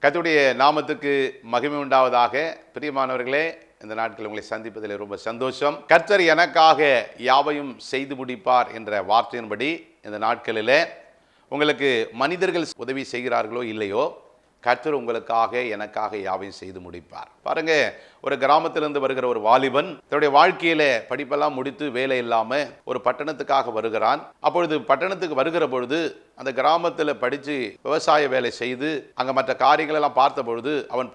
கர்த்தருடைய நாமத்துக்கு மகிமை உண்டாவதாக. பிரியமானவர்களே, இந்த நாட்கள் உங்களை சந்திப்பதில் ரொம்ப சந்தோஷம். கர்த்தர் எனக்காக யாவையும் செய்து முடிப்பார் என்ற வார்த்தையின்படி இந்த நாட்களில் உங்களுக்கு மனிதர்கள் உதவி செய்கிறார்களோ இல்லையோ, கர்த்தர் உங்களுக்காக எனக்காக யாவையும் செய்து முடிப்பார். பாருங்க, ஒரு கிராமத்திலிருந்து வருகிற ஒரு வாலிபன் தன்னுடைய வாழ்க்கையில படிப்பெல்லாம் முடித்து வேலை இல்லாம ஒரு பட்டணத்துக்காக வருகிறான். அப்பொழுது பட்டணத்துக்கு வருகிற பொழுது அந்த கிராமத்தில் படித்து விவசாய வேலை செய்து அங்கே மற்ற காரியங்கள் எல்லாம் பார்த்த பொழுது அவன்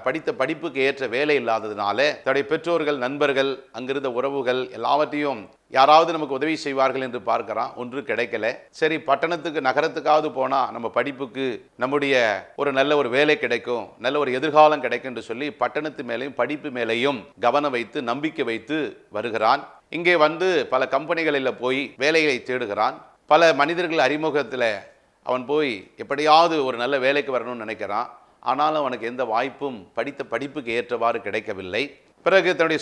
படித்த படிப்புக்கு ஏற்ற வேலை இல்லாததுனால தன்னுடைய பெற்றோர்கள், நண்பர்கள், அங்கிருந்த உறவுகள் எல்லாவற்றையும் யாராவது நமக்கு உதவி செய்வார்கள் என்று பார்க்கிறான். ஒன்று கிடைக்கல. சரி, பட்டணத்துக்கு நகரத்துக்காவது போனா நம்ம படிப்புக்கு நம்முடைய ஒரு நல்ல ஒரு வேலை கிடைக்கும், நல்ல ஒரு எதிர்காலம் கிடைக்கும் என்று சொல்லி பட்டணத்து மேலேயும் படிப்பு மேலேயும் கவனம் வைத்து நம்பிக்கை வைத்து வருகிறான். இங்கே வந்து பல கம்பெனிகளில் போய் வேலைகளை தேடுகிறான். பல மனிதர்கள் அறிமுகத்தில் அவன் போய் எப்படியாவது ஒரு நல்ல வேலைக்கு வரணும்னு நினைக்கிறான். ஆனாலும் அவனுக்கு எந்த வாய்ப்பும் படித்த படிப்புக்கு ஏற்றவாறு கிடைக்கவில்லை. பிறகு தன்னுடைய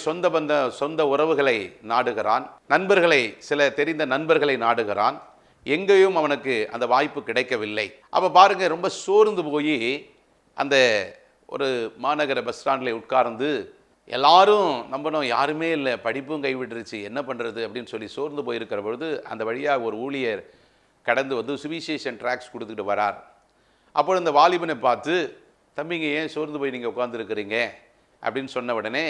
சொந்த உறவுகளை நாடுகிறான். நண்பர்களை, சில தெரிந்த நண்பர்களை நாடுகிறான். எங்கேயும் அவனுக்கு அந்த வாய்ப்பு கிடைக்கவில்லை. அப்போ பாருங்க, ரொம்ப சோர்ந்து போய் அந்த ஒரு மாநகர பஸ் ஸ்டாண்டில் உட்கார்ந்து எல்லாரும் நம்பணும், யாருமே இல்லை, படிப்பும் கைவிட்டுருச்சு, என்ன பண்ணுறது அப்படின்னு சொல்லி சோர்ந்து போயிருக்கிற பொழுது அந்த வழியாக ஒரு ஊழியர் கடந்து வந்து சுவிசேஷன் ட்ராக்ஸ் கொடுத்துக்கிட்டு வரார். அப்போ இந்த வாலிபனை பார்த்து, தம்பிங்க ஏன் சோர்ந்து போய் நீங்கள் உட்காந்துருக்கிறீங்க அப்படின்னு சொன்ன உடனே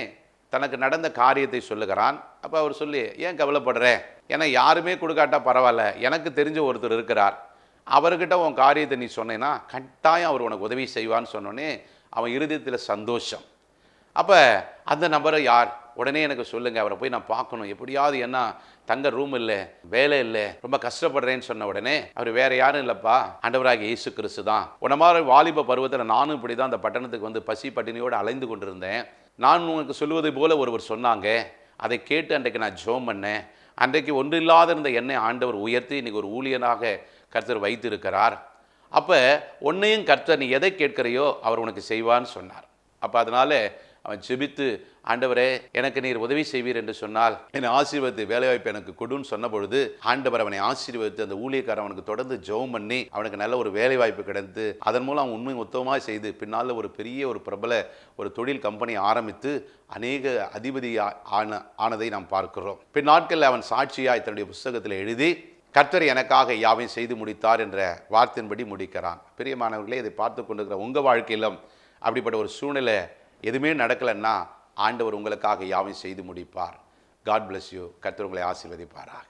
தனக்கு நடந்த காரியத்தை சொல்லுகிறான். அப்போ அவர் சொல்லி, ஏன் கவலைப்படுற, ஏன்னா யாருமே கொடுக்காட்டா பரவாயில்ல, எனக்கு தெரிஞ்ச ஒருத்தர் இருக்கிறார், அவர்கிட்ட உன் காரியத்தை நீ சொன்னேன்னா கட்டாயம் அவர் உனக்கு உதவி செய்வான்னு சொன்னோன்னே அவன் இருதயத்தில் சந்தோஷம். அப்போ அந்த நபரை யார், உடனே எனக்கு சொல்லுங்கள், அவரை போய் நான் பார்க்கணும் எப்படியாவது, ஏன்னா தங்க ரூம் இல்லை, வேலை இல்லை, ரொம்ப கஷ்டப்படுறேன்னு சொன்ன உடனே அவர் வேற யாரும் இல்லைப்பா, ஆண்டவராகிய இயேசு கிறிஸ்து தான். உன்ன மாதிரி வாலிப பருவத்தில் நானும் இப்படி தான் அந்த பட்டணத்துக்கு வந்து பசி பட்டினியோடு அலைந்து கொண்டிருந்தேன். நான் உனக்கு சொல்வதை போல ஒருவர் சொன்னாங்க, அதை கேட்டு அன்றைக்கு நான் ஜெபம் பண்ணேன். அன்றைக்கு ஒன்று இல்லாத இருந்த என்னை ஆண்டவர் உயர்த்தி இன்றைக்கி ஒரு ஊழியனாக கர்த்தர் வைத்திருக்கிறார். அப்போ உன்னையும் கர்த்தர் நீ எதை கேட்கிறையோ அவர் உனக்கு செய்வான்னு சொன்னார். அப்போ அதனால் அவன் ஜெபித்து, ஆண்டவரே எனக்கு நீர் உதவி செய்வீர் என்று சொன்னால் என்னை ஆசீர்வதித்து வேலைவாய்ப்பு எனக்கு கொடுன்னு சொன்ன பொழுது ஆண்டவர் அவனை ஆசீர்வதித்து அந்த ஊழியக்காரன் அவனுக்கு தொடர்ந்து ஜெபம் பண்ணி அவனுக்கு நல்ல ஒரு வேலைவாய்ப்பு கிடைத்து அதன் மூலம் அவன் உண்மை உத்தமமாக செய்து பின்னால் ஒரு பெரிய ஒரு பிரபல ஒரு தொழில் கம்பெனி ஆரம்பித்து அநேக அதிபதி ஆனதை நாம் பார்க்கிறோம். பின் நாட்களில் அவன் சாட்சியாய் தன்னுடைய புஸ்தகத்தில் எழுதி கர்த்தர் எனக்காக யாவையும் செய்து முடித்தார் என்ற வார்த்தையின்படி முடிக்கிறான். பிரியமானவர்களே, இதை பார்த்து கொண்டிருக்கிற உங்கள் வாழ்க்கையிலும் அப்படிப்பட்ட ஒரு சூழ்நிலை எதுவுமே நடக்கலைன்னா ஆண்டவர் உங்களுக்காக யாவையும் செய்து முடிப்பார். God bless you. கர்த்தர் உங்களை ஆசீர்வதிப்பாராக.